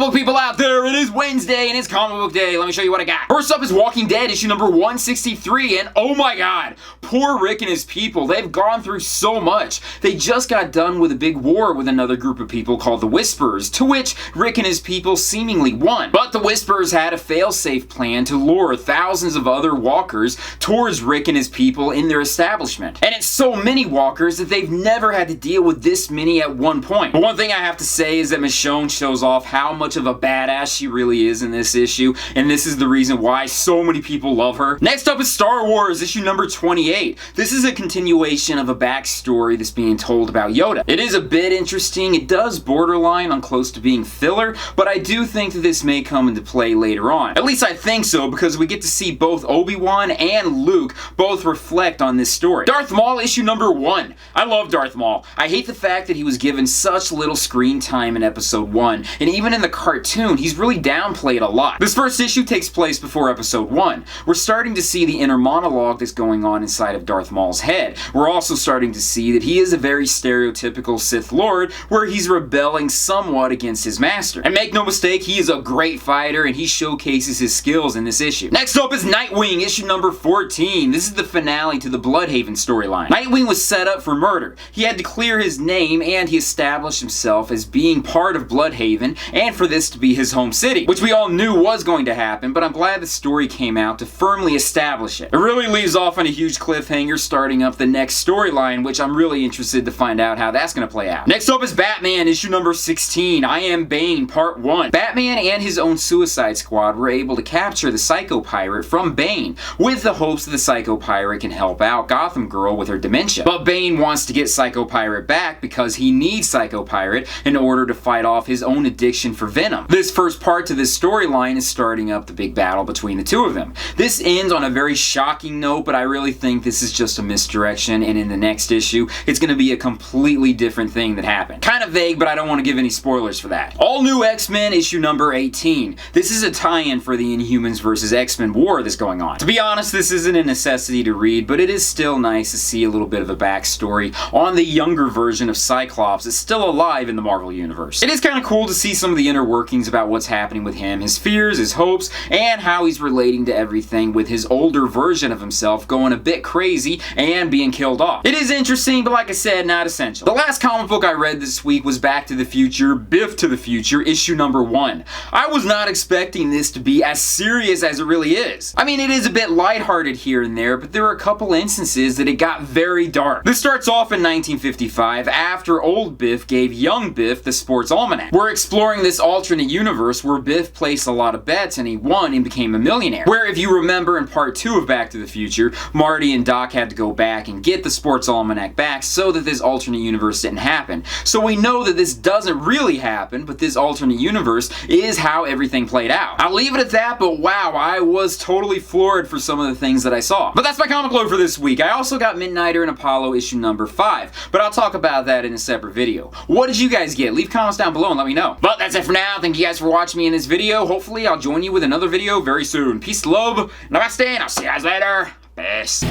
book people out there, it is Wednesday and it's comic book day. Let me show you what I got. First up is Walking Dead issue number 163, and oh my god, poor Rick and his people. They've gone through so much. They just got done with a big war with another group of people called the Whisperers, to which Rick and his people seemingly won. But the Whisperers had a fail-safe plan to lure thousands of other walkers towards Rick and his people in their establishment. And it's so many walkers that they've never had to deal with this many at one point. But one thing I have to say is that Michonne shows off how much of a badass she really is in this issue, and this is the reason why so many people love her. Next up is Star Wars issue number 28. This is a continuation of a backstory that's being told about Yoda. It is a bit interesting. It does borderline on close to being filler, but I do think that this may come into play later on. At least I think so, because we get to see both Obi-Wan and Luke both reflect on this story. Darth Maul issue number 1. I love Darth Maul. I hate the fact that he was given such little screen time in episode 1, and even in the cartoon, he's really downplayed a lot. This first issue takes place before episode 1. We're starting to see the inner monologue that's going on inside of Darth Maul's head. We're also starting to see that he is a very stereotypical Sith Lord, where he's rebelling somewhat against his master. And make no mistake, he is a great fighter, and he showcases his skills in this issue. Next up is Nightwing, issue number 14. This is the finale to the Blüdhaven storyline. Nightwing was set up for murder. He had to clear his name, and he established himself as being part of Blüdhaven, and for this to be his home city, which we all knew was going to happen, but I'm glad the story came out to firmly establish it. It really leaves off on a huge cliffhanger, starting up the next storyline, which I'm really interested to find out how that's going to play out. Next up is Batman, issue number 16, I Am Bane, part 1. Batman and his own Suicide Squad were able to capture the Psycho Pirate from Bane, with the hopes that the Psycho Pirate can help out Gotham Girl with her dementia. But Bane wants to get Psycho Pirate back because he needs Psycho Pirate in order to fight off his own addiction for Venom. This first part to this storyline is starting up the big battle between the two of them. This ends on a very shocking note, but I really think this is just a misdirection, and in the next issue, it's going to be a completely different thing that happened. Kind of vague, but I don't want to give any spoilers for that. All New X-Men issue number 18. This is a tie-in for the Inhumans vs. X-Men war that's going on. To be honest, this isn't a necessity to read, but it is still nice to see a little bit of a backstory on the younger version of Cyclops that's still alive in the Marvel Universe. It is kind of cool to see some of the inner workings about what's happening with him, his fears, his hopes, and how he's relating to everything with his older version of himself going a bit crazy and being killed off. It is interesting, but like I said, not essential. The last comic book I read this week was Back to the Future, Biff to the Future, issue number 1. I was not expecting this to be as serious as it really is. I mean, it is a bit lighthearted here and there, but there are a couple instances that it got very dark. This starts off in 1955 after old Biff gave young Biff the Sports Almanac. We're exploring this alternate universe where Biff placed a lot of bets and he won and became a millionaire. Where, if you remember in part 2 of Back to the Future, Marty and Doc had to go back and get the Sports Almanac back so that this alternate universe didn't happen. So we know that this doesn't really happen, but this alternate universe is how everything played out. I'll leave it at that, but wow, I was totally floored for some of the things that I saw. But that's my comic load for this week. I also got Midnighter and Apollo issue number 5, but I'll talk about that in a separate video. What did you guys get? Leave comments down below and let me know. But that's it for now. Thank you guys for watching me in this video. Hopefully I'll join you with another video very soon. Peace, love, namaste, and I'll see you guys later. Peace.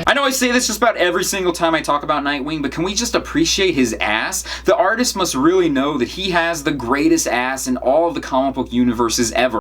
I know I say this just about every single time I talk about Nightwing, but can we just appreciate his ass? The artist must really know that he has the greatest ass in all of the comic book universes ever.